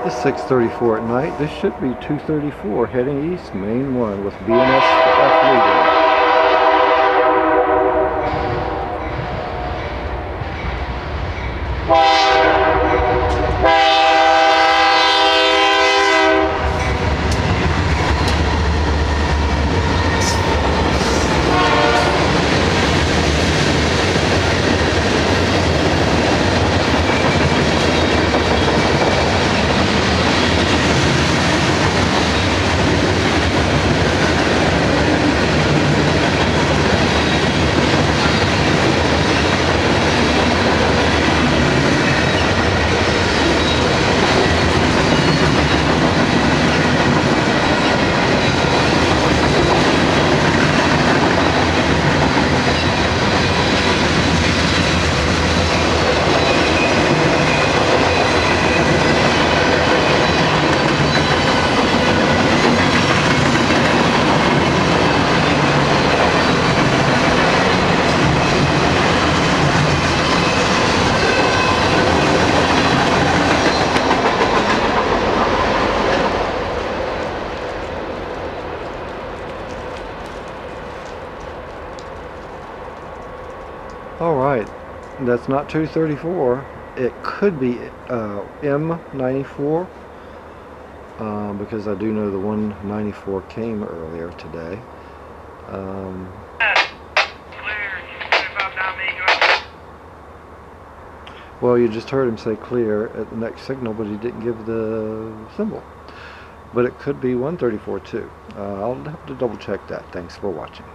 It's 6:34 at night. This should be 234 heading east, main 1 with BNSF legal. Alright, that's not 234. It could be M94 because I do know the 194 came earlier today. Well, you just heard him say clear at the next signal, but he didn't give the symbol. But it could be 134 too. I'll have to double check that. Thanks for watching.